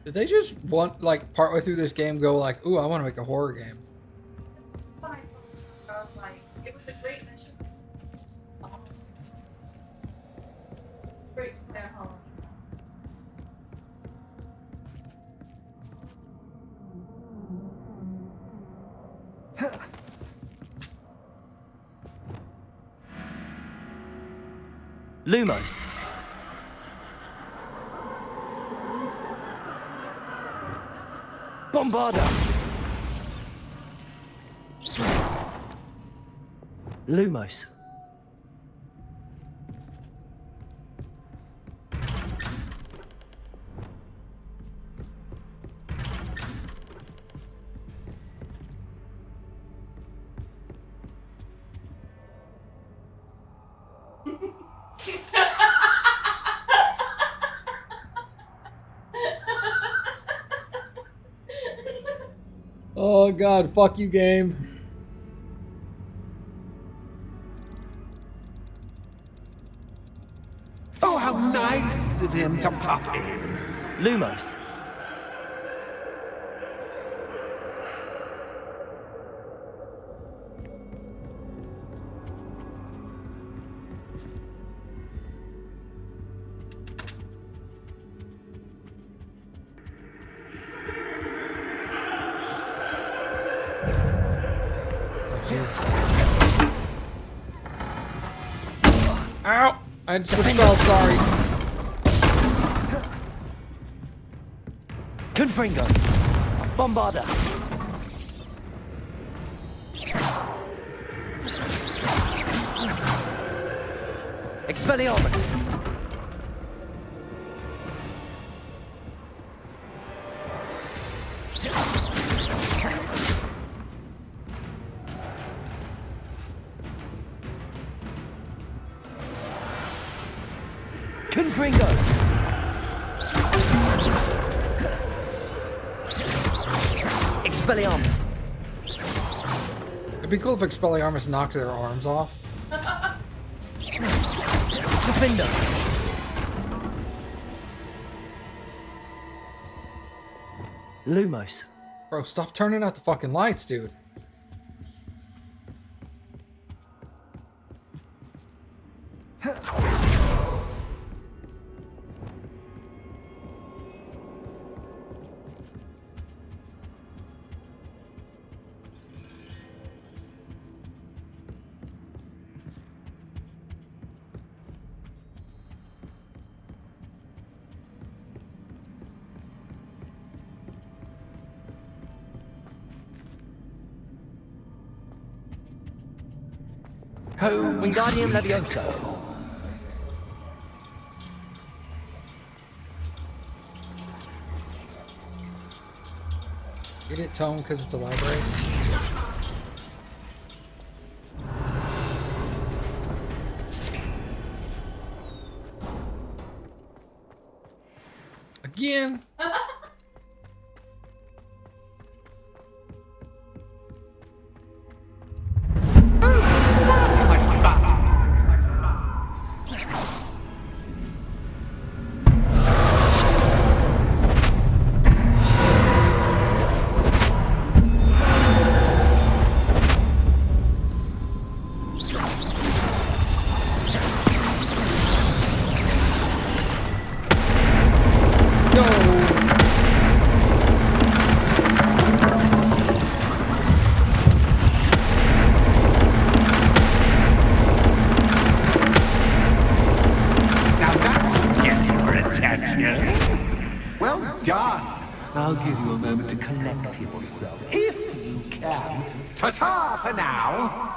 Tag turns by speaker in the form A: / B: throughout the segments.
A: Did they just want, like, partway through this game go like, ooh, I want to make a horror game?
B: It was a great mission. Great to play at home.
C: Lumos. Bombarda. Lumos.
A: Oh god, fuck you, game.
D: Oh, how nice of him to pop in.
C: Lumos.
A: Ow! I just fell, sorry.
C: Confringo. Bombarda. Expelliarmus. Confringo. Expelliarmus.
A: It'd be cool if Expelliarmus knocked their arms off.
C: Defender. Lumos.
A: Bro, stop turning out the fucking lights, dude.
C: Wingardium Levioso.
A: Get it, Tone, because it's a library. Again.
D: Well done. I'll give you a moment to collect yourself, if you can. Ta-ta for now.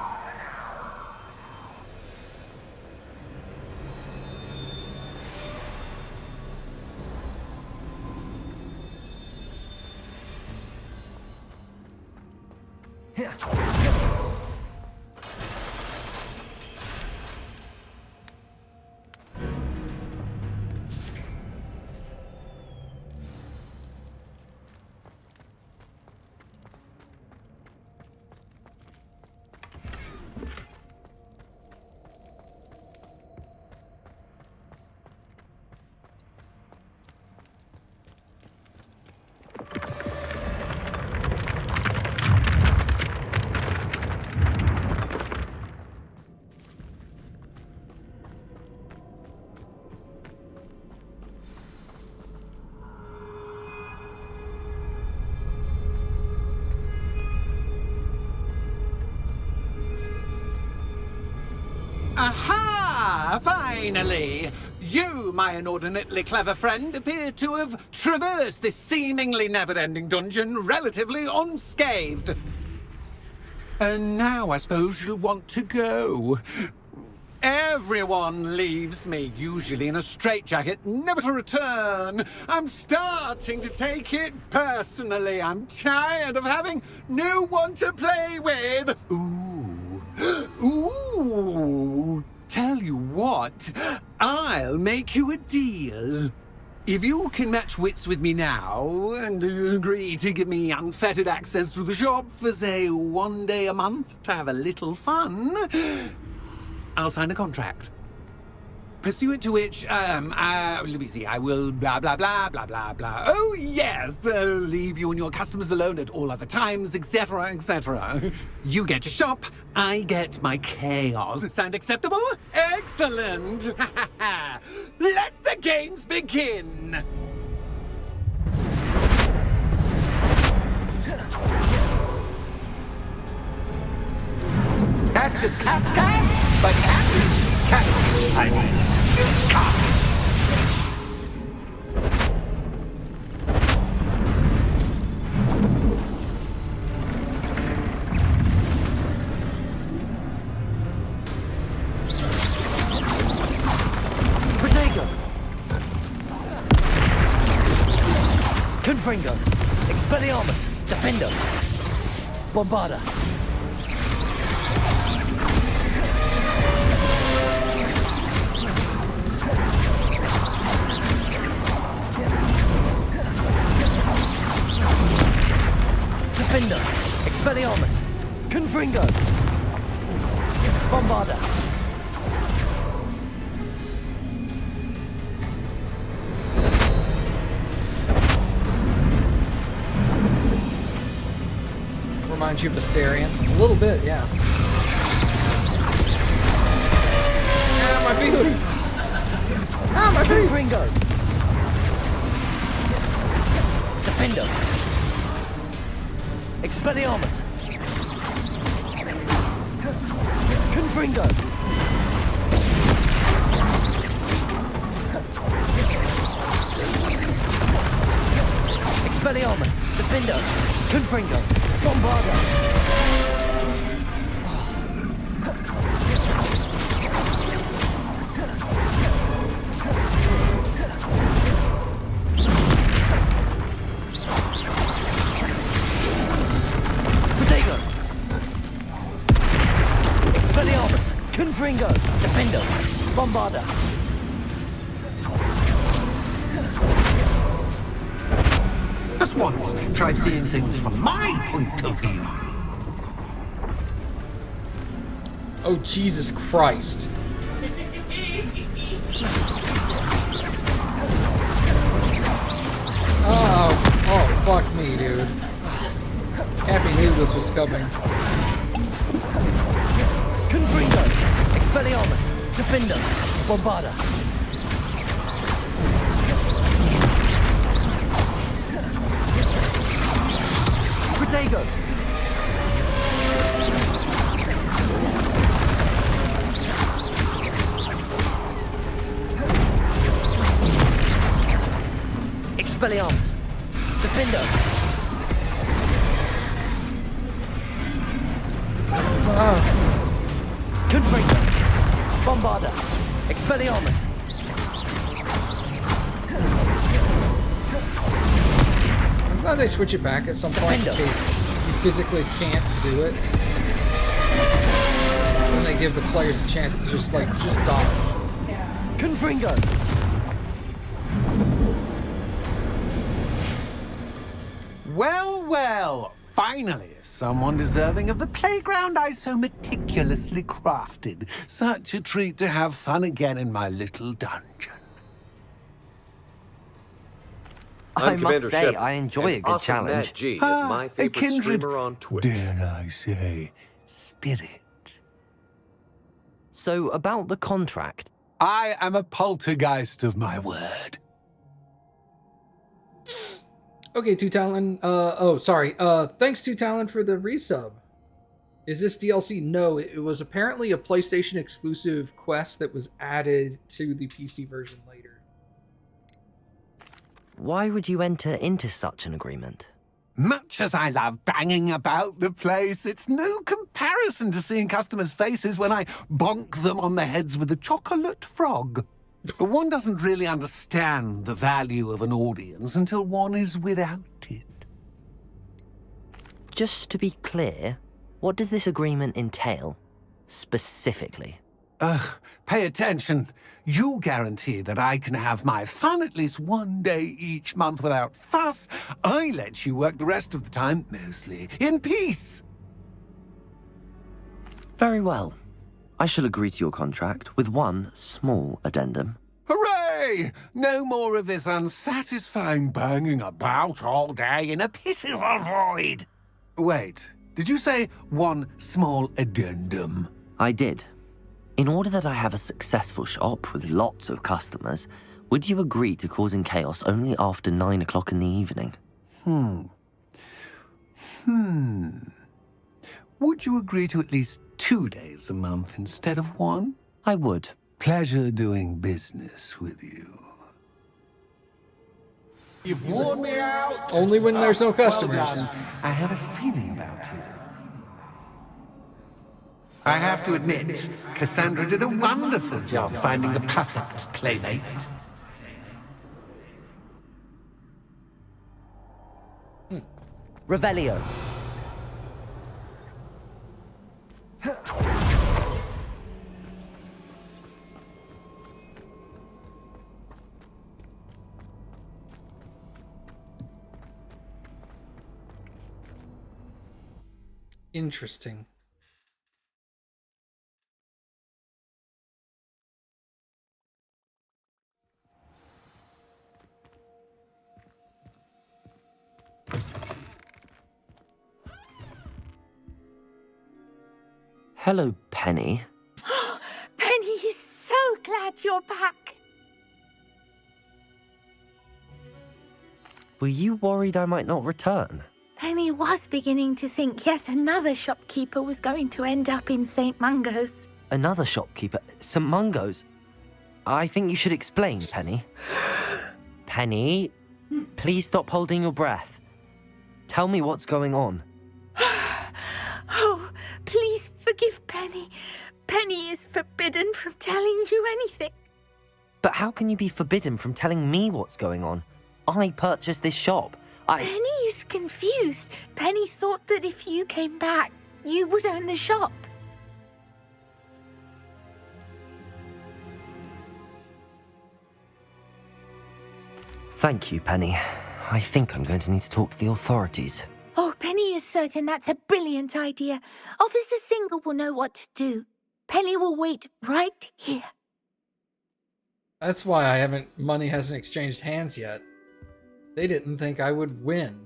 D: Aha! Finally! You, my inordinately clever friend, appear to have traversed this seemingly never-ending dungeon relatively unscathed. And now I suppose you'll want to go. Everyone leaves me, usually in a straitjacket, never to return. I'm starting to take it personally. I'm tired of having no one to play with. Ooh. Ooh. Tell you what, I'll make you a deal. If you can match wits with me now and agree to give me unfettered access to the shop for, say, 1 day a month to have a little fun, I'll sign a contract. Pursuant to which, let me see, I will blah, blah, blah, blah, blah, blah. Oh, yes, leave you and your customers alone at all other times, etc., etc. You get to shop, I get my chaos. Sound acceptable? Excellent! Let the games begin! Catch is catch, but catch, I mean, catch.
C: Protego! Confringo! Expelliarmus! Defendo! Bombarda! Defendo! Expelliarmus! Confringo! Bombarda!
A: Reminds you of Asterion. A little bit, yeah. Yeah, my feelings. Ah, my feelings.
C: Confringo! Defendo! Expelliarmus! Confringo! Expelliarmus! Defendo! Confringo! Bombarda! Protego! Expelliarmus! Confringo! Defendo! Bombarda!
D: Just once, try seeing things from my point of view.
A: Oh, Jesus Christ. Oh, fuck me, dude. Happy knew this was coming.
C: Confringo! Expelliarmus! Defendo! Bombarda! Protego! Expelliarmus! Defendo! Confringo! Bombarda! Expelliarmus!
A: I'm glad they switch it back at some point in case you physically can't do it. Then they give the players a chance to just dodge.
C: Confringo!
D: Well, well, finally, someone deserving of the playground I so meticulously crafted. Such a treat to have fun again in my little dungeon.
C: I must say, I enjoy a good challenge.
E: Matt G is my
D: A
E: favorite
D: kindred,
E: streamer on Twitch.
D: dare I say, spirit.
C: So, about the contract.
D: I am a poltergeist of my word.
A: Okay, Two Talon. Thanks, Two Talon, for the resub. Is this DLC? No, it was apparently a PlayStation exclusive quest that was added to the PC version later.
C: Why would you enter into such an agreement?
D: Much as I love banging about the place, it's no comparison to seeing customers' faces when I bonk them on the heads with a chocolate frog. One doesn't really understand the value of an audience until one is without it.
C: Just to be clear, what does this agreement entail, specifically?
D: Pay attention. You guarantee that I can have my fun at least one day each month without fuss. I let you work the rest of the time, mostly in peace.
C: Very well. I shall agree to your contract with one small addendum.
D: Hooray! No more of this unsatisfying banging about all day in a pitiful void. Wait, did you say one small addendum?
C: I did. In order that I have a successful shop with lots of customers, would you agree to causing chaos only after 9 o'clock in the evening?
D: Would you agree to at least 2 days a month instead of one?
C: I would.
D: Pleasure doing business with you. You've worn me out.
A: Only when there's no
D: Well
A: customers.
D: done. I have a feeling about you. I have to admit, Cassandra did a wonderful job finding the perfect playmate.
C: Revelio.
A: Interesting.
C: Hello, Penny.
E: Penny is so glad you're back.
C: Were you worried I might not return?
E: Penny was beginning to think yet another shopkeeper was going to end up in St. Mungo's.
C: Another shopkeeper? St. Mungo's? I think you should explain, Penny. Penny, please stop holding your breath. Tell me what's going on.
E: Oh, please forgive Penny. Penny is forbidden from telling you anything.
C: But how can you be forbidden from telling me what's going on? I purchased this shop.
E: Penny is confused. Penny thought that if you came back, you would own the shop.
C: Thank you, Penny. I think I'm going to need to talk to the authorities.
E: Oh, Penny is certain that's a brilliant idea. Officer Singer will know what to do. Penny will wait right here.
A: That's why money hasn't exchanged hands yet. They didn't think I would win.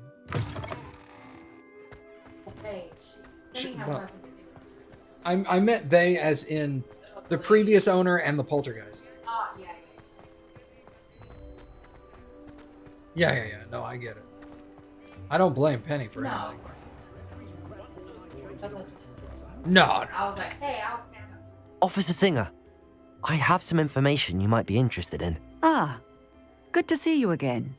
B: Hey, Penny has
A: well,
B: nothing to do with it.
A: I meant they as in the previous owner and the poltergeist.
B: Yeah.
A: Yeah. No, I get it. I don't blame Penny for
B: No.
A: anything.
B: But listen,
A: No.
B: I was like, hey, I'll stand up.
C: Officer Singer, I have some information you might be interested in.
F: Ah, good to see you again.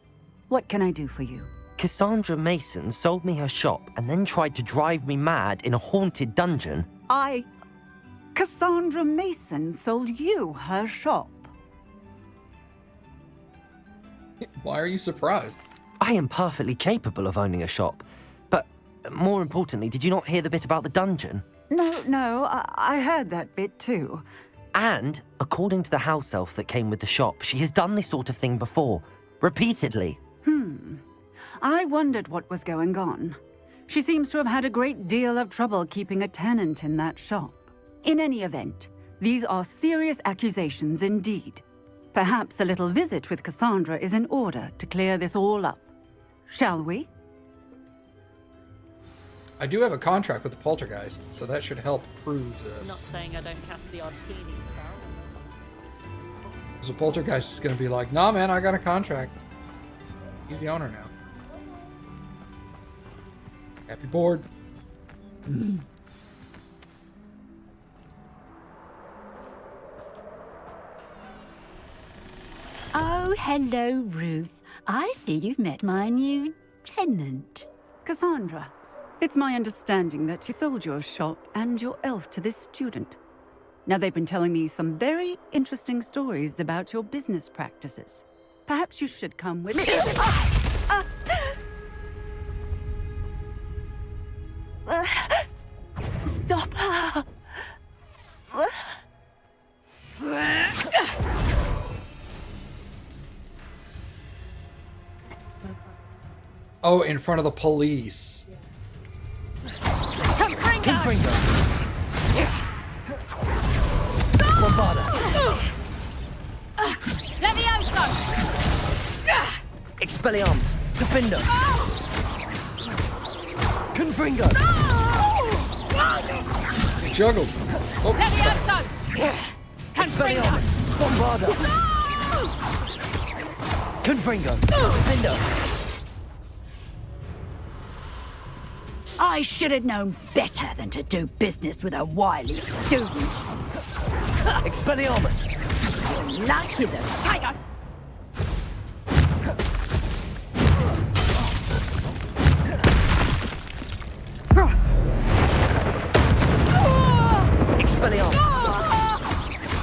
F: What can I do for you?
C: Cassandra Mason sold me her shop and then tried to drive me mad in a haunted dungeon.
F: Cassandra Mason sold you her shop.
A: Why are you surprised?
C: I am perfectly capable of owning a shop. But more importantly, did you not hear the bit about the dungeon?
F: No, I heard that bit too.
C: And, according to the house elf that came with the shop, she has done this sort of thing before. Repeatedly.
F: I wondered what was going on. She seems to have had a great deal of trouble keeping a tenant in that shop. In any event, these are serious accusations indeed. Perhaps a little visit with Cassandra is in order to clear this all up. Shall we?
A: I do have a contract with the poltergeist, so that should help prove this.
G: Not saying I don't cast the odd healing spell.
A: So poltergeist is going to be like, nah, man, I got a contract. He's the owner now. Happy board.
H: Oh, hello, Ruth. I see you've met my new tenant.
F: Cassandra, it's my understanding that you sold your shop and your elf to this student. Now, they've been telling me some very interesting stories about your business practices. Perhaps you should come with me.
H: Stop her!
A: Oh, in front of the police.
C: Confringo! Bombarda!
B: Levioso!
C: Expelliarmus! Defender! Confringo!
A: He juggled. Oh,
B: Levioso!
C: Expelliarmus! Bombarda! Confringo! Defender!
H: I should have known better than to do business with a wily student.
C: Expelliarmus!
H: Your luck is a tiger.
C: Expelliarmus!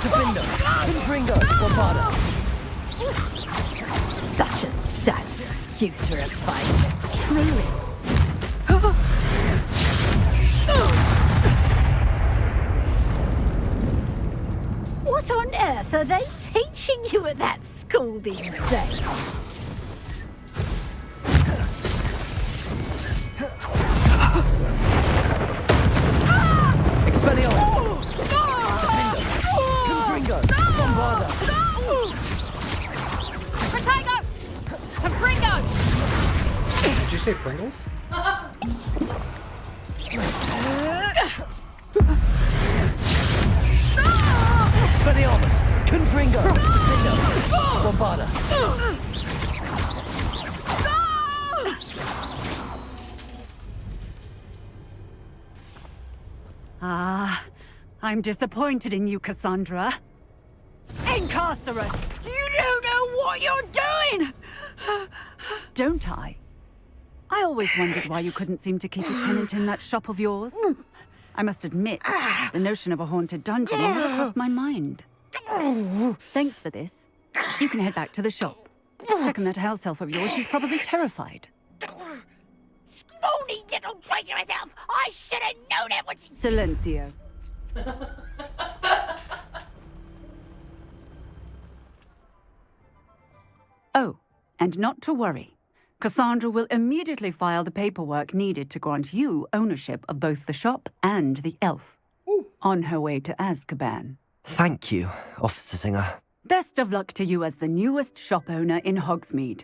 C: Defender! Confringo! Bombarda!
H: Such a sad excuse for a fight. Truly. What on earth are they teaching you at that school these days?
C: Expelliarmus! Defender! Confringo! Bombarda!
B: Protego! Confringo!
A: did you say Pringles?
C: Expelliarmus! Confringo! Defender! Bombarda!
F: Ah, I'm disappointed in you, Cassandra. Incarcerate! You don't know what you're doing! Don't I? I always wondered why you couldn't seem to keep a tenant in that shop of yours. I must admit, the notion of a haunted dungeon never crossed my mind. Thanks for this. You can head back to the shop. Second that house elf of yours, she's probably terrified.
H: Scrawny little traitor herself! I should have known it was...
F: Silencio. Oh, and not to worry. Cassandra will immediately file the paperwork needed to grant you ownership of both the shop and the elf. On her way to Azkaban.
C: Thank you, Officer Singer.
F: Best of luck to you as the newest shop owner in Hogsmeade.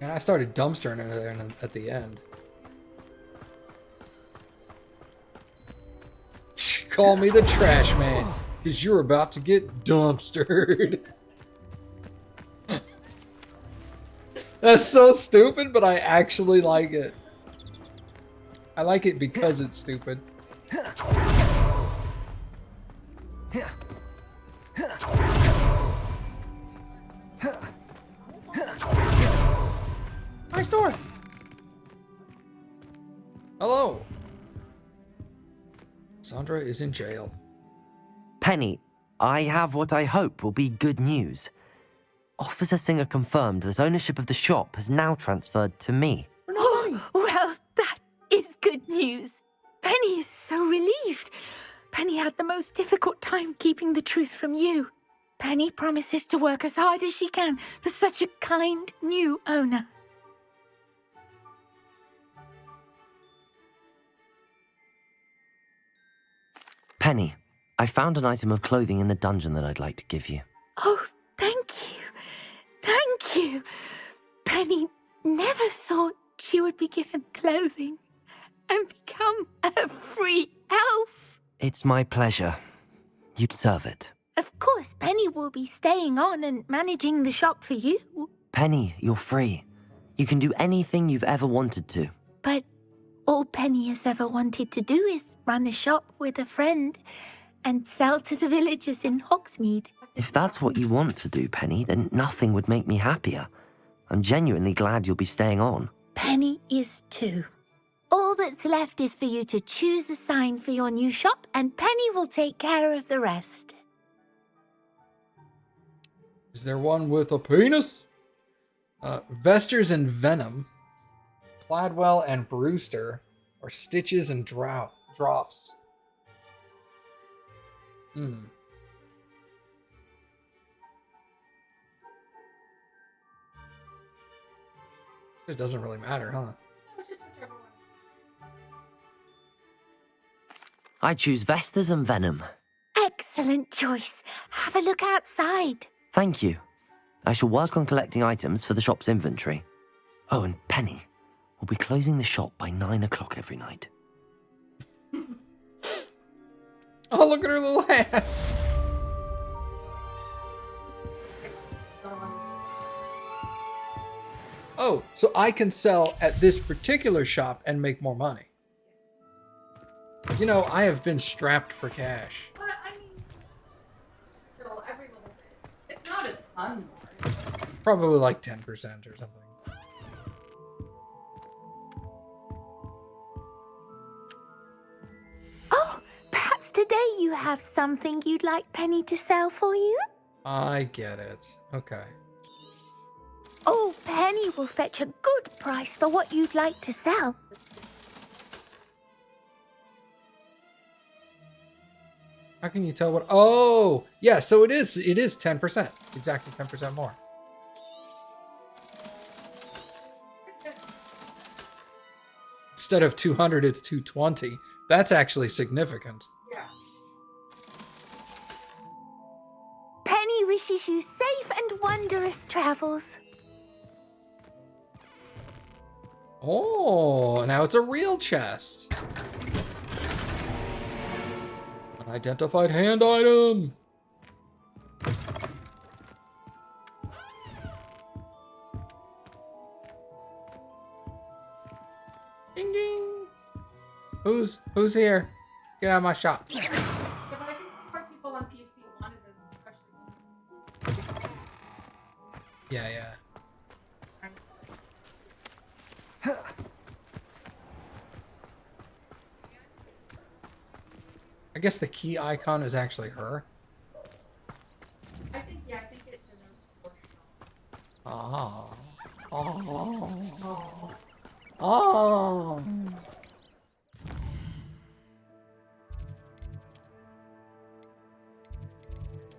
A: And I started dumpstering over there at the end. Call me the trash man, because you're about to get dumpstered. That's so stupid, but I actually like it. I like it because it's stupid. Nice door. Hello. Sandra is in jail.
C: Penny, I have what I hope will be good news. Officer Singer confirmed that ownership of the shop has now transferred to me.
E: Oh, well, that is good news. Penny is so relieved. Penny had the most difficult time keeping the truth from you. Penny promises to work as hard as she can for such a kind new owner.
C: Penny, I found an item of clothing in the dungeon that I'd like to give you.
E: Oh, thank you. Thank you. Penny never thought she would be given clothing and become a free elf.
C: It's my pleasure. You deserve it.
E: Of course, Penny will be staying on and managing the shop for you.
C: Penny, you're free. You can do anything you've ever wanted to.
E: But All Penny has ever wanted to do is run a shop with a friend and sell to the villagers in Hogsmeade.
C: If that's what you want to do, Penny, then nothing would make me happier. I'm genuinely glad you'll be staying on.
E: Penny is too. All that's left is for you to choose a sign for your new shop, and Penny will take care of the rest.
A: Is there one with a penis? Vesters and Venom, Cladwell and Brewster, or Stitches and Drofts? It doesn't really matter, huh?
C: I choose Vesters and Venom.
E: Excellent choice. Have a look outside.
C: Thank you. I shall work on collecting items for the shop's inventory. Oh, and Penny, we'll be closing the shop by 9 o'clock every night.
A: Oh, look at her little hat. Oh, so I can sell at this particular shop and make more money. You know, I have been strapped for cash.
I: But I mean, still every little bit. It's not a ton more.
A: Probably like 10% or something.
E: Oh, perhaps today you have something you'd like Penny to sell for you?
A: I get it. Okay.
E: Oh, Penny will fetch a good price for what you'd like to sell.
A: How can you tell what? Oh, yeah. So it is 10%. It's exactly 10% more. Instead of 200, it's 220. That's actually significant.
I: Yeah.
E: Penny wishes you safe and wondrous travels.
A: Oh, now it's a real chest. Unidentified hand item. Ding ding. Who's here? Get out of my shop.
I: Yeah, but I can support people on PC wanted this, especially.
A: Yeah. I guess the key icon is actually her.
I: I think it denotes
A: Oh. Oh.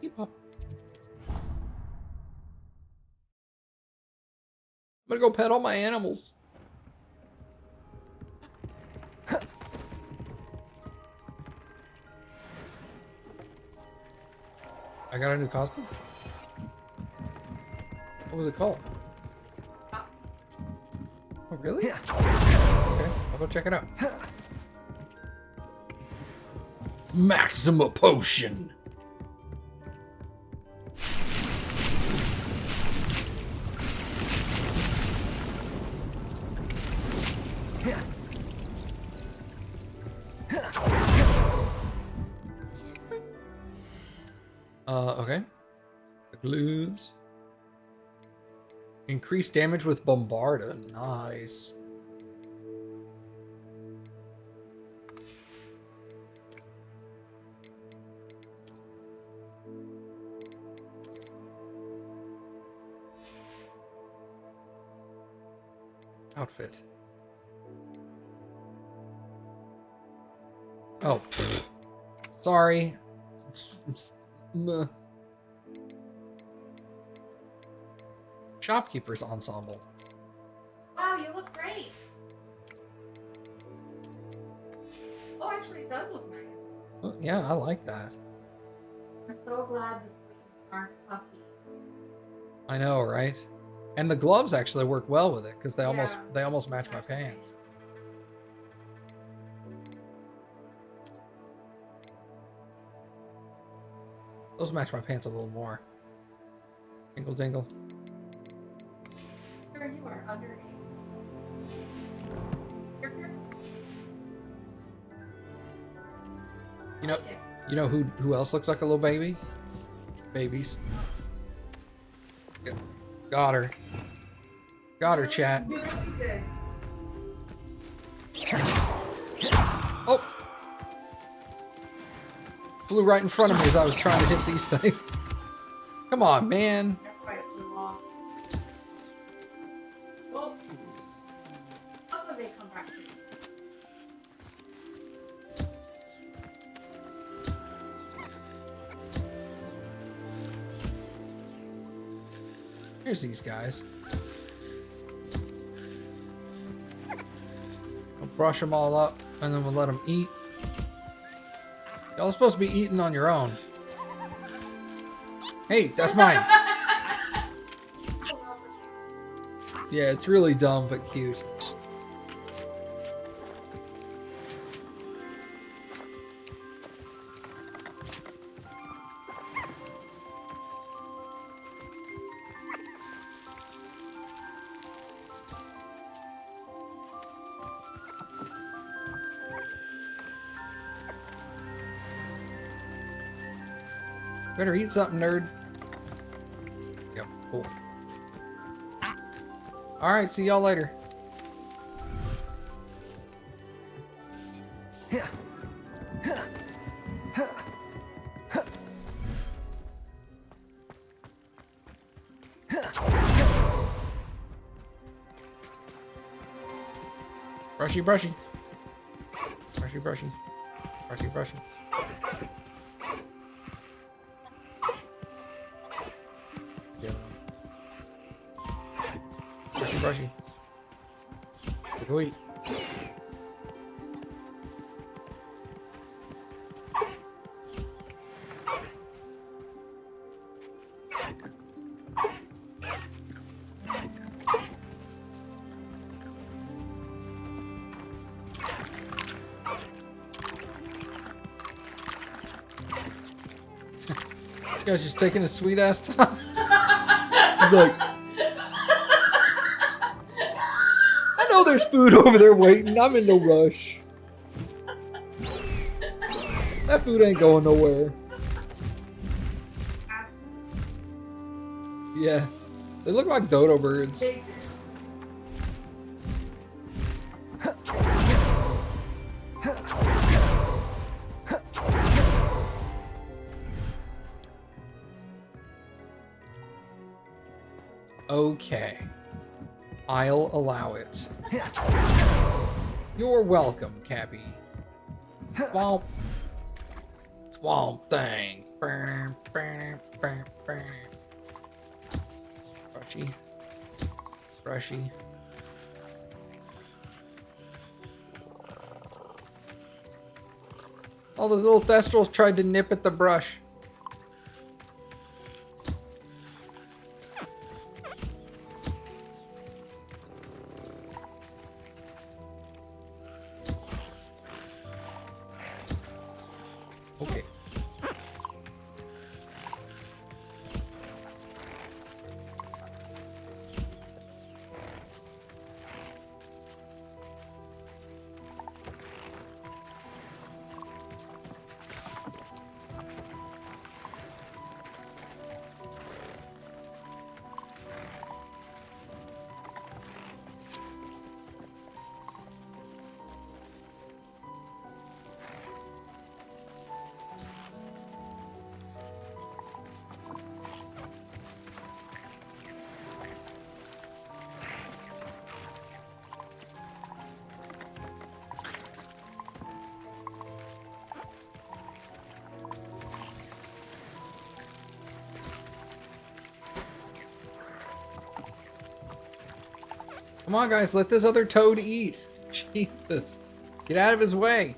A: Keep up. I'm gonna go pet all my animals. I got a new costume. What was it called? Oh, really? Yeah. Okay, I'll go check it out. Maxima Potion. Okay. The gloves. Increased damage with Bombarda. Nice. Outfit. Oh. Pfft. Sorry. Meh. Shopkeeper's ensemble.
I: Wow, you look great. Oh, actually, it does look nice.
A: Oh, yeah, I like that.
I: I'm so glad the sleeves aren't puffy.
A: I know, right? And the gloves actually work well with it because they almost match my pants. Those match my pants a little more. Dingle dingle.
I: Sure, you are underneath. You're here.
A: You know who else looks like a little baby? Babies. Got her. Got her, chat. Oh! Flew right in front of me as I was trying to hit these things. Come on, man. Here's these guys. We'll brush them all up, and then we'll let them eat. Y'all are supposed to be eating on your own. Hey, that's mine. Yeah, it's really dumb, but cute. Better eat something, nerd. Yep, cool. Alright, see y'all later. Brushy, brushy. Brushy, brushy. Brushy, brushy. Yeah. Brushy, brushy. Go eat. This guy's just taking a sweet ass time. He's like, I know there's food over there waiting. I'm in no rush. That food ain't going nowhere. Yeah, they look like dodo birds. Okay, I'll allow it. You're welcome, Cappy. Swamp. Swamp thing. Brushy. Brushy. All the little thestrals tried to nip at the brush. Okay. Come on, guys, let this other toad eat. Jesus. Get out of his way.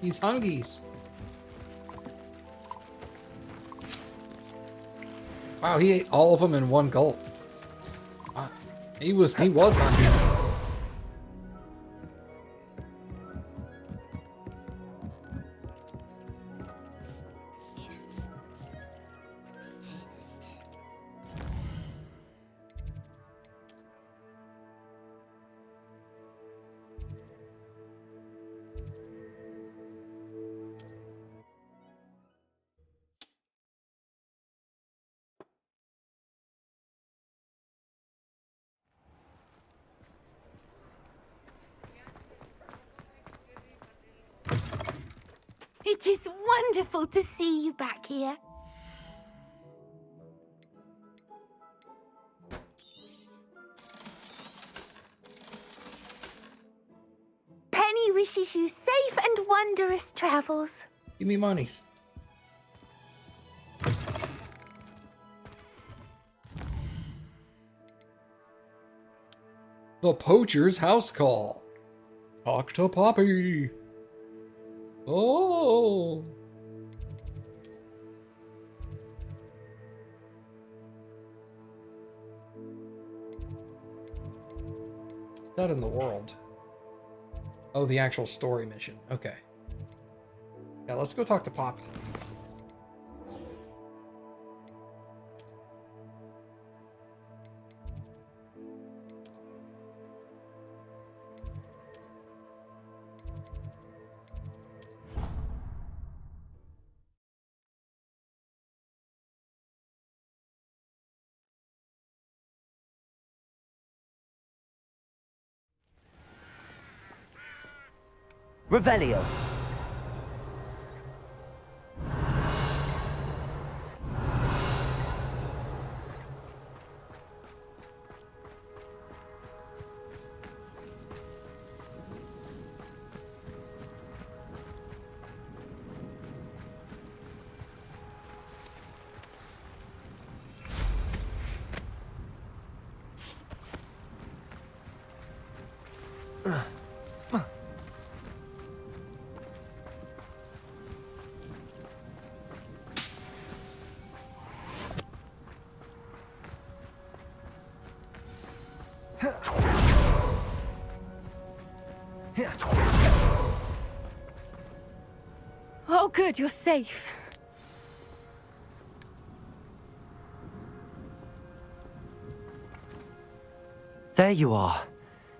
A: He's hungies. Wow, he ate all of them in one gulp. Wow. He was hungies.
E: It is wonderful to see you back here. Penny wishes you safe and wondrous travels.
A: Give me monies. The Poacher's House Call. Talk to Poppy. Oh. What's that in the world? Oh, the actual story mission. Okay. Yeah, let's go talk to Poppy.
C: Revelio.
B: Oh, good, you're safe.
C: There you are.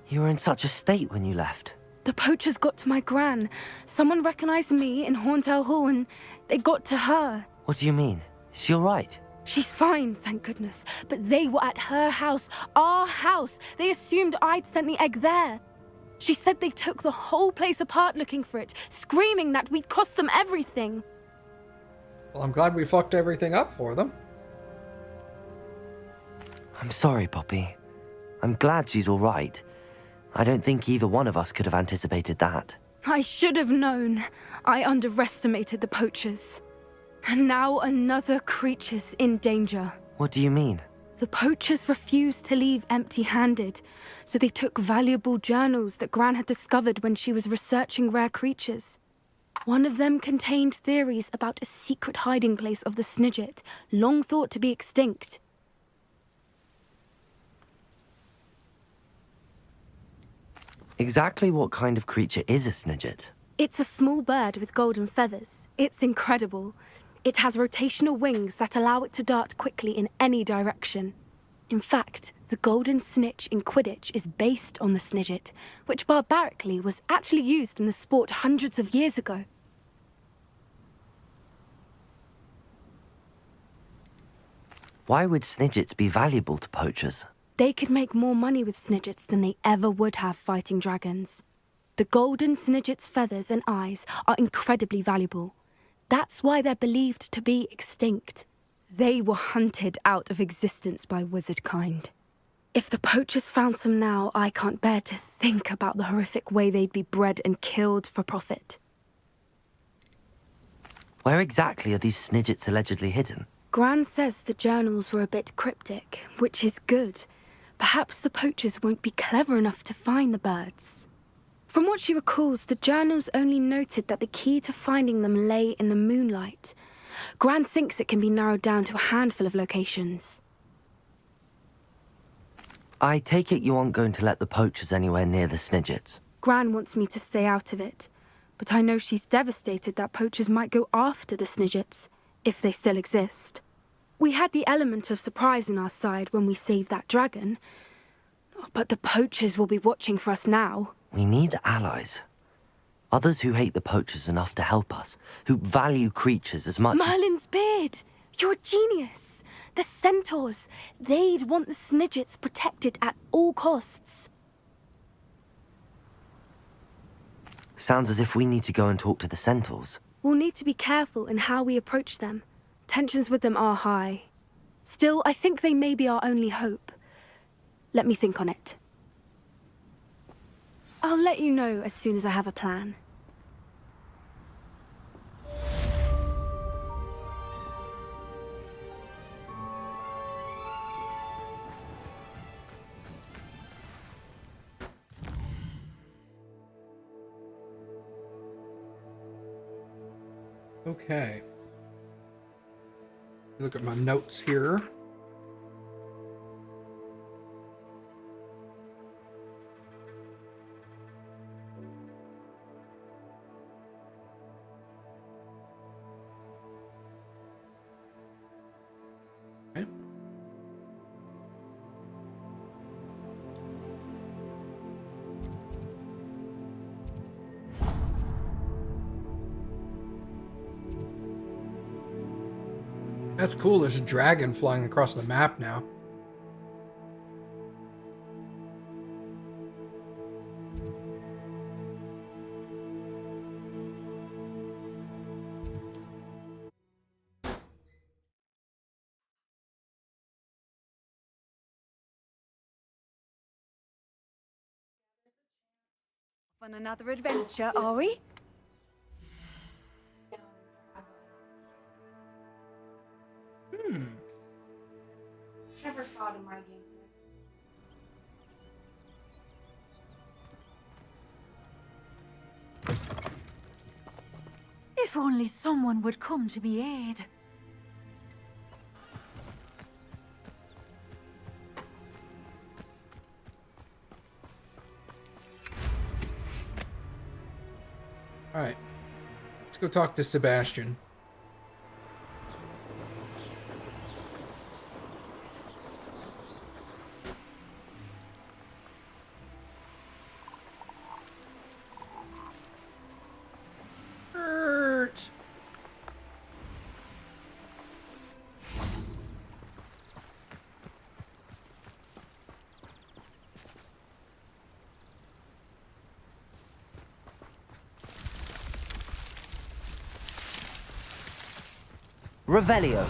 C: You were in such a state when you left.
B: The poachers got to my gran. Someone recognized me in Horntail Hall and they got to her.
C: What do you mean? Is she all right?
B: She's fine, thank goodness. But they were at her house, our house. They assumed I'd sent the egg there. She said they took the whole place apart looking for it, screaming that we'd cost them everything.
A: Well, I'm glad we fucked everything up for them.
C: I'm sorry, Poppy. I'm glad she's all right. I don't think either one of us could have anticipated that.
B: I should have known. I underestimated the poachers. And now another creature's in danger.
C: What do you mean?
B: The poachers refused to leave empty-handed, so they took valuable journals that Gran had discovered when she was researching rare creatures. One of them contained theories about a secret hiding place of the Snidget, long thought to be extinct.
C: Exactly what kind of creature is a Snidget?
B: It's a small bird with golden feathers. It's incredible. It has rotational wings that allow it to dart quickly in any direction. In fact, the golden snitch in Quidditch is based on the Snidget, which barbarically was actually used in the sport hundreds of years ago.
C: Why would Snidgets be valuable to poachers?
B: They could make more money with Snidgets than they ever would have fighting dragons. The golden Snidget's feathers and eyes are incredibly valuable. That's why they're believed to be extinct. They were hunted out of existence by wizard kind. If the poachers found some now, I can't bear to think about the horrific way they'd be bred and killed for profit.
C: Where exactly are these Snidgets allegedly hidden?
B: Gran says the journals were a bit cryptic, which is good. Perhaps the poachers won't be clever enough to find the birds. From what she recalls, the journals only noted that the key to finding them lay in the moonlight. Gran thinks it can be narrowed down to a handful of locations.
C: I take it you aren't going to let the poachers anywhere near the Snidgets.
B: Gran wants me to stay out of it, but I know she's devastated that poachers might go after the Snidgets, if they still exist. We had the element of surprise on our side when we saved that dragon, but the poachers will be watching for us now.
C: We need allies. Others who hate the poachers enough to help us, who value creatures as much
B: Merlin's beard! You're a genius! The centaurs! They'd want the Snidgets protected at all costs.
C: Sounds as if we need to go and talk to the centaurs.
B: We'll need to be careful in how we approach them. Tensions with them are high. Still, I think they may be our only hope. Let me think on it. I'll let you know as soon as I have a plan.
A: Okay. Look at my notes here. Okay. That's cool. There's a dragon flying across the map now.
F: On another adventure, are we?
I: Never saw it in my games.
F: If only someone would come to me aid.
A: All right. Let's go talk to Sebastian.
C: Revelio.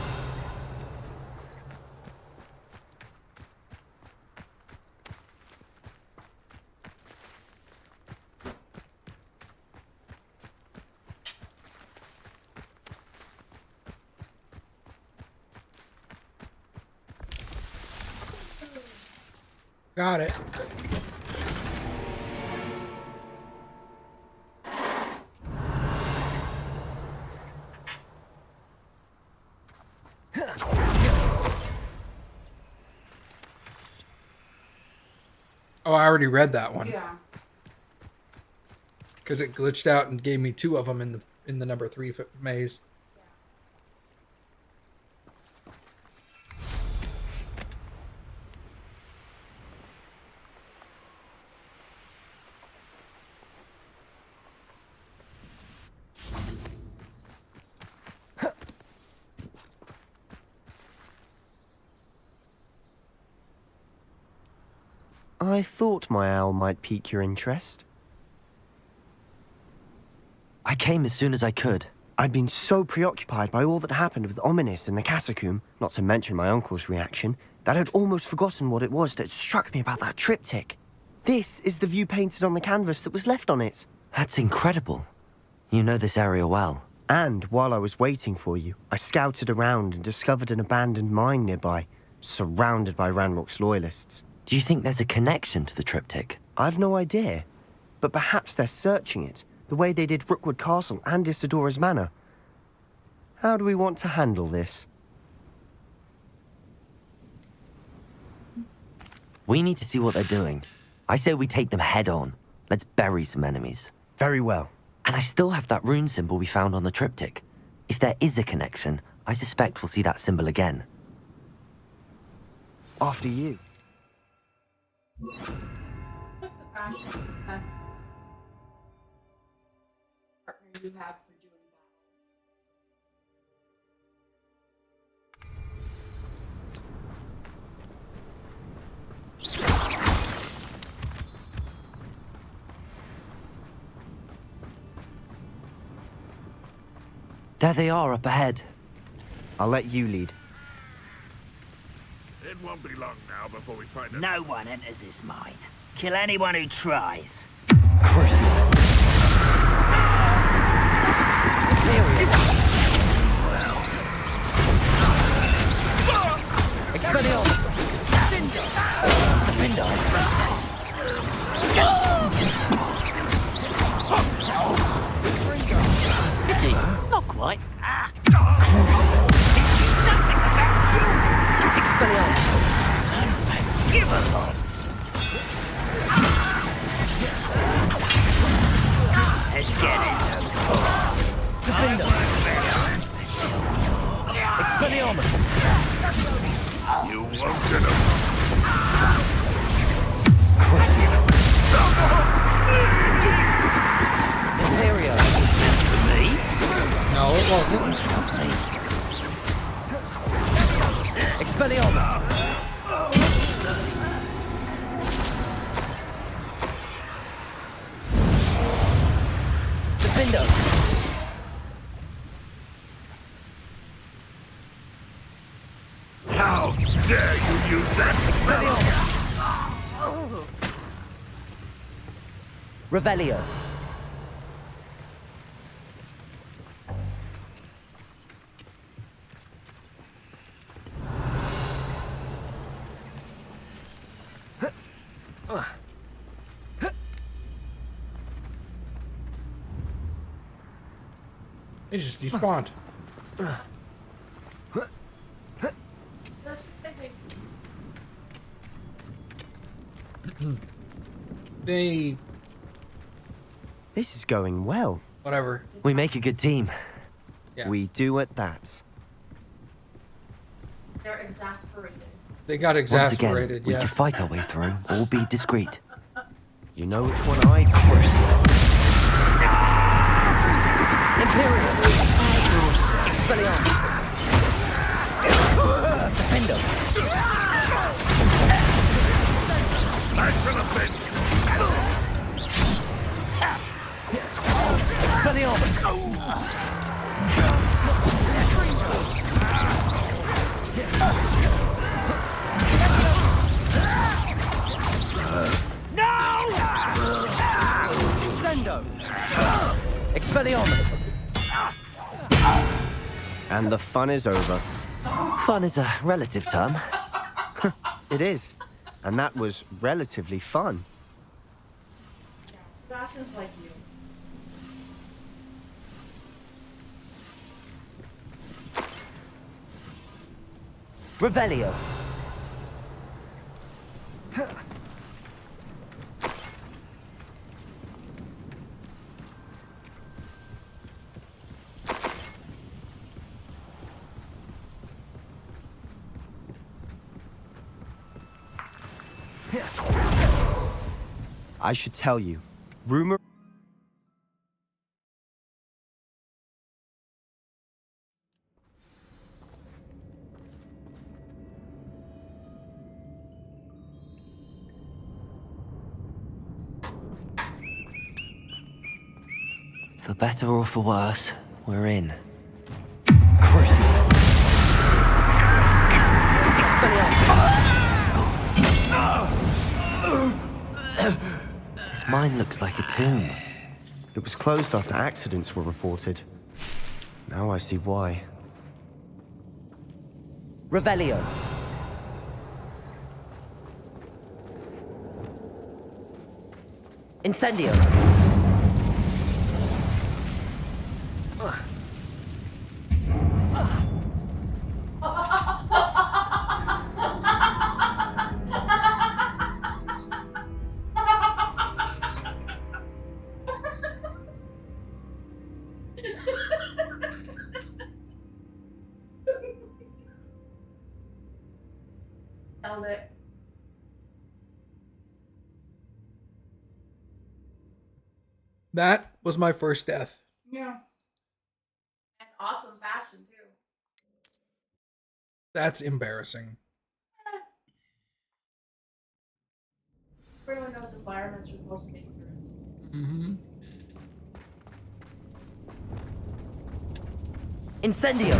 A: Got it. Oh, I already read that one.
I: Yeah.
A: Because it glitched out and gave me 2 of them in the number 3 maze.
J: I thought my owl might pique your interest.
C: I came as soon as I could.
J: I'd been so preoccupied by all that happened with Ominis and the catacomb, not to mention my uncle's reaction, that I'd almost forgotten what it was that struck me about that triptych. This is the view painted on the canvas that was left on it.
C: That's incredible. You know this area well.
J: And while I was waiting for you, I scouted around and discovered an abandoned mine nearby, surrounded by Ranrock's loyalists.
C: Do you think there's a connection to the triptych?
J: I've no idea, but perhaps they're searching it, the way they did Rookwood Castle and Isidora's Manor. How do we want to handle this?
C: We need to see what they're doing. I say we take them head on. Let's bury some enemies.
J: Very well.
C: And I still have that rune symbol we found on the triptych. If there is a connection, I suspect we'll see that symbol again.
J: After you.
I: Sebastian is the best partner you have for doing
C: There they are up ahead.
J: I'll let you lead.
K: It won't be long now before we find it.
H: No one enters this mine. Kill anyone who tries.
C: Crucial. Expelliarmus! Defender! Pity.
H: Not quite.
C: Expelliarmus!
H: Give a lot. Let's get this over.
C: Defender! Expelliarmus!
K: You won't get him.
C: Crucial! Imperio!
H: Me?
A: No, it wasn't.
C: Expelliarmus! Defender!
K: How dare you use that spell?
C: Revelio!
A: They just despawned. They...
J: This is going well.
A: Whatever.
C: We make a good team.
A: Yeah.
J: We do at that.
I: They're exasperated.
A: They got
C: Once again,
A: exasperated,
C: we
A: yeah.
C: can fight our way through, or be discreet.
J: You know which one I'd
C: Crucial! Imperial! Expelliarmus! Defender!
K: Back to the bench.
C: Expelliarmus! Sendo! Expelliarmus!
J: And the fun is over.
C: Fun is a relative term.
J: It is. And that was relatively fun.
I: Sebastian's like you.
C: Revelio!
J: I should tell you. Rumor...
C: For better or for worse, we're in. Crucial! Expelliarmus! This mine looks like a tomb.
J: It was closed after accidents were reported. Now I see why.
C: Revelio! Incendio!
I: Held it.
A: That was my first death.
I: Yeah. And awesome fashion too.
A: That's embarrassing.
I: Everyone knows environments are the most dangerous.
A: Mm-hmm.
C: Incendio!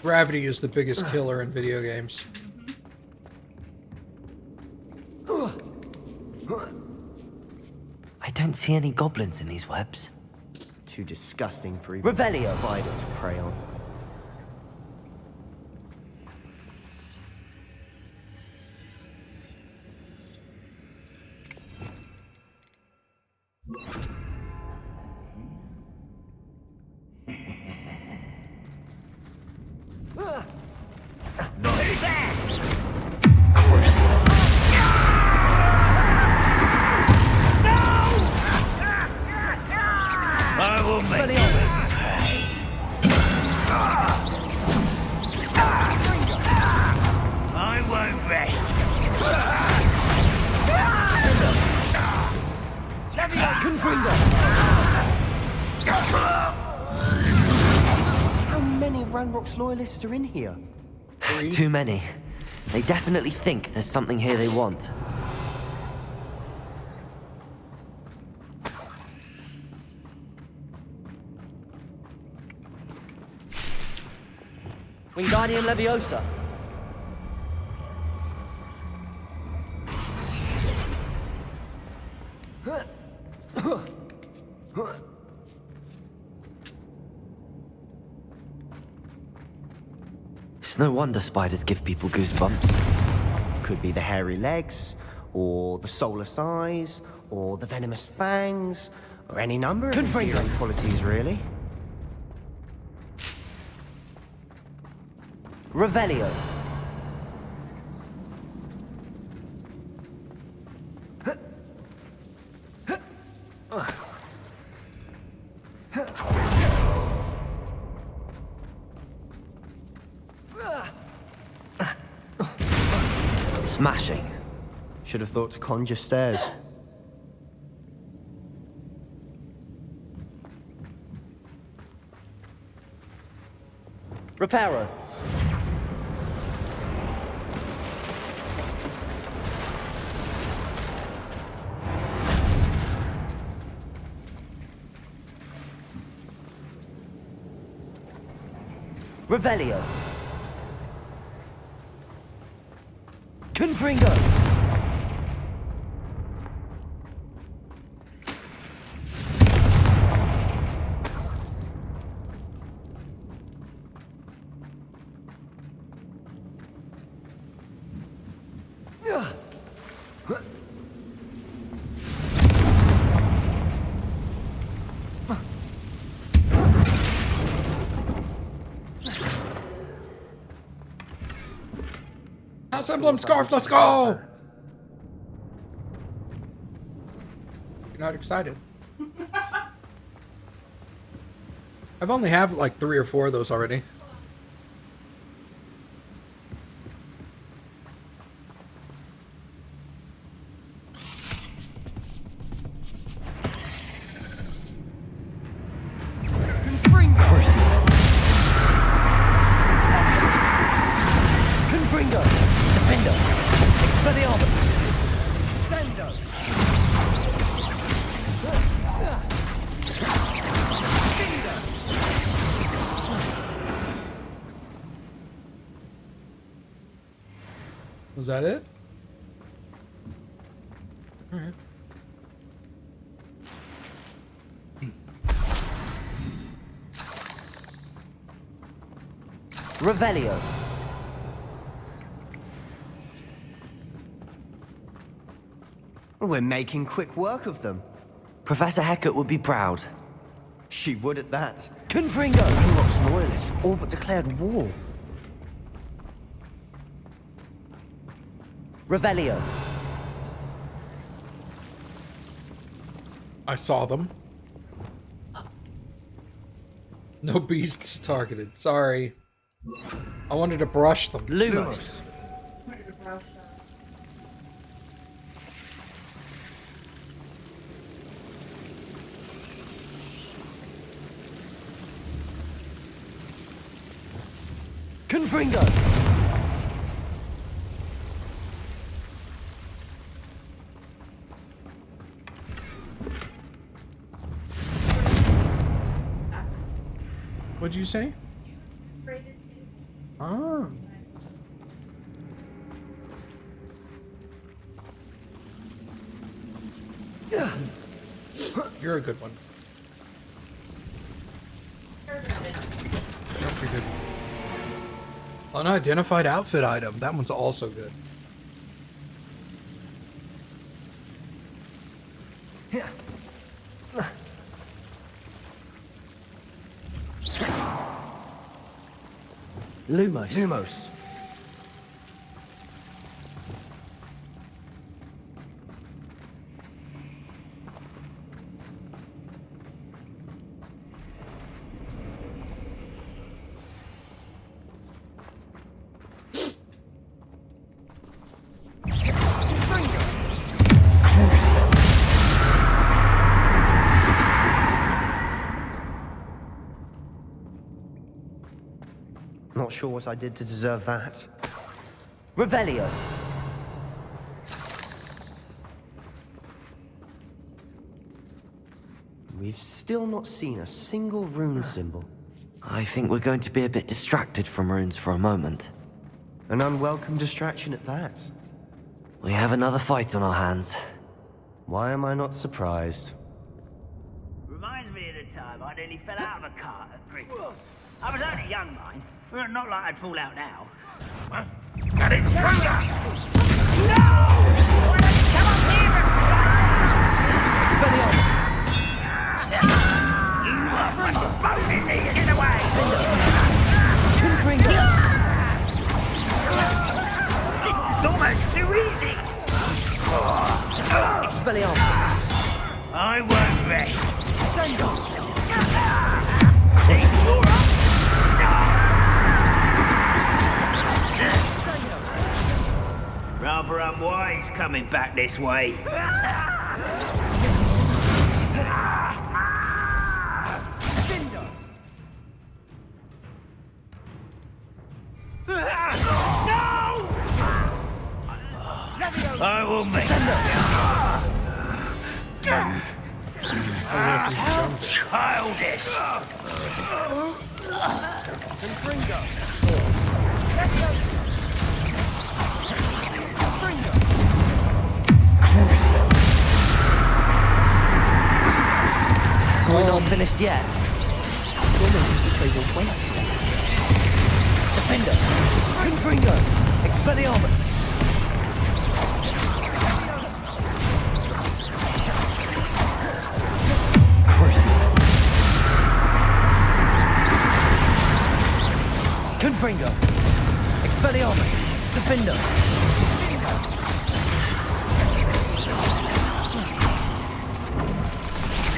A: Gravity is the biggest killer in video games.
C: I don't see any goblins in these webs.
J: Too disgusting for even
C: Revelio.
J: a spider to prey on.
K: I will make I won't rest.
J: How many of Ranrock's loyalists are in here?
C: Too many. They definitely think there's something here they want. Wingardium Leviosa. It's no wonder spiders give people goosebumps.
J: Could be the hairy legs, or the soulless eyes, or the venomous fangs, or any number of endearing qualities, really.
C: Revelio. Smashing.
J: Should have thought to conjure stairs.
C: Reparo. Revelio. Confringo.
A: House Emblem Scarf, let's go! You're not excited. I've only have like 3 or 4 of those already.
C: Confringo. Defender. Expelliarmus. Sendo.
A: Was that it? Alright.
C: Revelio.
J: We're making quick work of them.
C: Professor Hecat would be proud.
J: She would at that.
C: Confringo.
J: Ranrock's loyalists have all but declared war.
C: Revelio.
A: I saw them. No beasts targeted. Sorry. I wanted to brush them.
C: Lumos. Confringo!
A: What'd you say? Oh. You're a good one. You're pretty good. Unidentified outfit item. That one's also good.
C: Lumos.
J: Lumos. Not sure what I did to deserve that.
C: Revelio.
J: We've still not seen a single rune symbol.
C: I think we're going to be a bit distracted from runes for a moment.
J: An unwelcome distraction at that.
C: We have another fight on our hands.
J: Why am I not surprised?
K: Reminds me of the time I nearly fell out of a cart at Christmas. I was only young, mind. Well, not like I'd fall out now. An intruder! No! Come up here and...
C: Expelliarmus!
K: You are much a bone in me! Get away!
C: Confringo!
K: This is almost too easy!
C: Expelliarmus!
K: I won't rest.
C: Sendo!
K: See, you're up. Rather unwise coming back this way. I will make how childish!
C: We're not finished yet. Defender! Confringo! Expelliarmus! Confringo! Expelliarmus! Defender!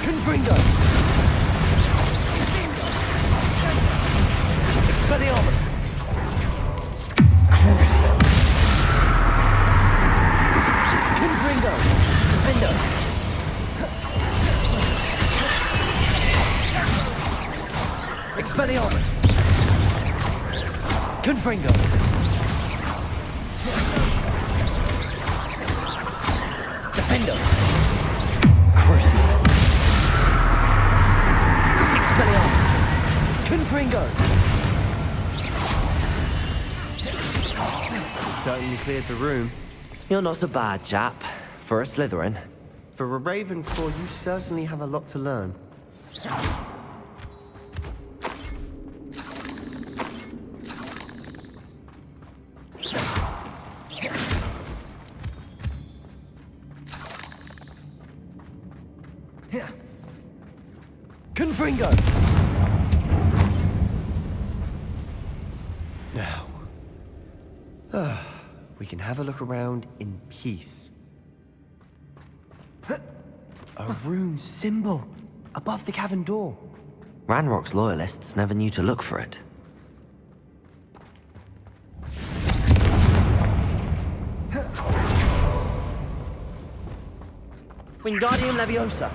C: Confringo! Expelliarmus! Confringo! Defender! Expelliarmus! Confringo! Defender! Crucio! Expelliarmus! Confringo!
J: Certainly cleared the room.
C: You're not a bad chap. For a Slytherin.
J: For a Ravenclaw, you certainly have a lot to learn.
C: Confringo!
J: Now, we can have a look around in peace. A rune symbol above the cavern door.
C: Ranrock's loyalists never knew to look for it. Wingardium Leviosa!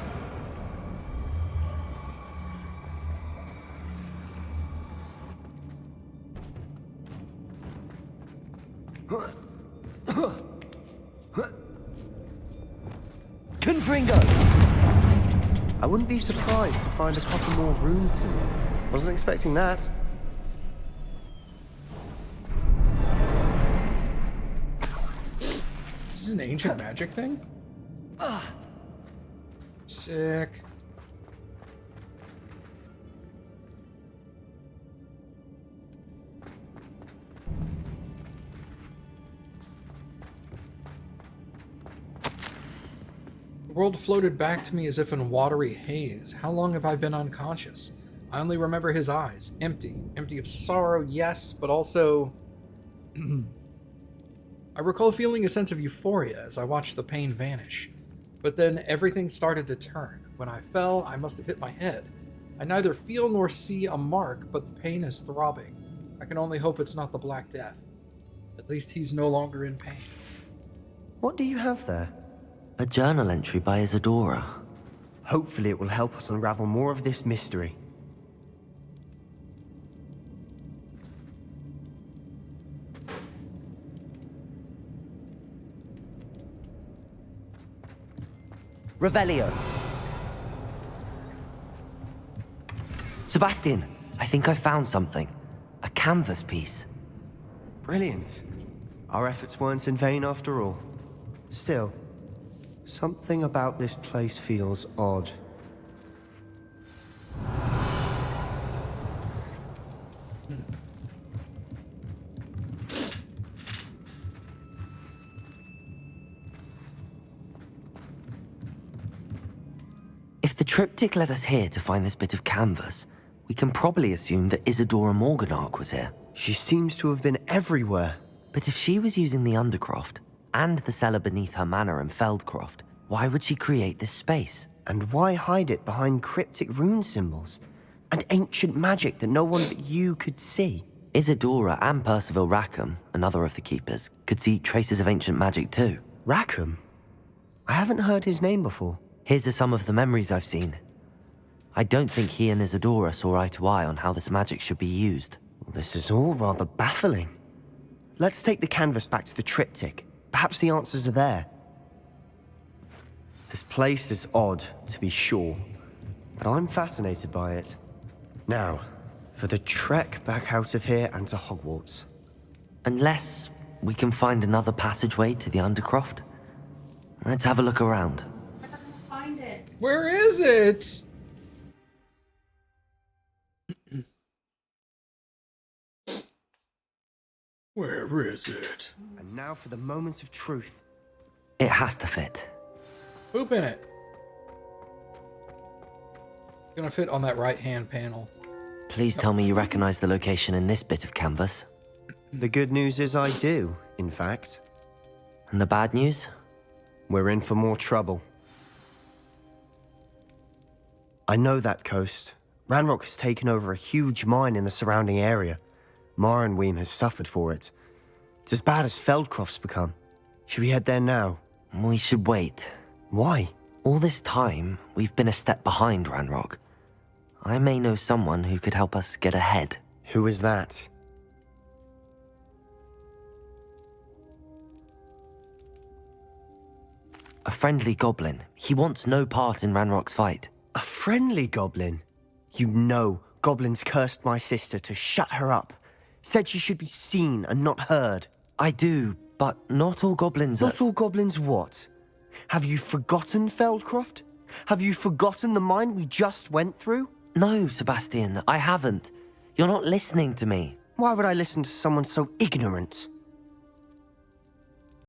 J: I wouldn't be surprised to find a couple more runes in it. Wasn't expecting that.
A: This is an ancient magic thing? Sick. The world floated back to me as if in watery haze. How long have I been unconscious? I only remember his eyes, empty. Empty of sorrow, yes, but also... I recall feeling a sense of euphoria as I watched the pain vanish. But then everything started to turn. When I fell, I must have hit my head. I neither feel nor see a mark, but the pain is throbbing. I can only hope it's not the Black Death. At least he's no longer in pain.
J: What do you have there?
C: A journal entry by Isadora.
J: Hopefully it will help us unravel more of this mystery.
C: Revelio. Sebastian, I think I found something. A canvas piece.
J: Brilliant. Our efforts weren't in vain after all. Still, something about this place feels odd.
C: If the triptych led us here to find this bit of canvas, we can probably assume that Isadora Morganach was here.
J: She seems to have been everywhere.
C: But if she was using the Undercroft, and the cellar beneath her manor in Feldcroft, why would she create this space?
J: And why hide it behind cryptic rune symbols? And ancient magic that no one but you could see?
C: Isadora and Percival Rackham, another of the keepers, could see traces of ancient magic too.
J: Rackham? I haven't heard his name before.
C: Here's are some of the memories I've seen. I don't think he and Isadora saw eye to eye on how this magic should be used.
J: This is all rather baffling. Let's take the canvas back to the triptych. Perhaps the answers are there. This place is odd, to be sure, but I'm fascinated by it. Now, for the trek back out of here and to Hogwarts.
C: Unless we can find another passageway to the Undercroft. Let's have a look around.
I: Find it.
A: Where is it? Where is it?
J: And now for the moment of truth.
C: It has to fit.
A: Poop in it. It's gonna fit on that right-hand panel.
C: Please tell me you recognize the location in this bit of canvas.
J: The good news is I do, in fact.
C: And the bad news?
J: We're in for more trouble. I know that coast. Ranrock has taken over a huge mine in the surrounding area. Marrenweem has suffered for it. It's as bad as Feldcroft's become. Should we head there now?
C: We should wait.
J: Why?
C: All this time, we've been a step behind Ranrock. I may know someone who could help us get ahead.
J: Who is that?
C: A friendly goblin. He wants no part in Ranrock's fight.
J: A friendly goblin? You know goblins cursed my sister to shut her up. Said she should be seen and not heard.
C: I do, but not all goblins are...
J: Not all goblins what? Have you forgotten Feldcroft? Have you forgotten the mine we just went through?
C: No, Sebastian, I haven't. You're not listening to me.
J: Why would I listen to someone so ignorant?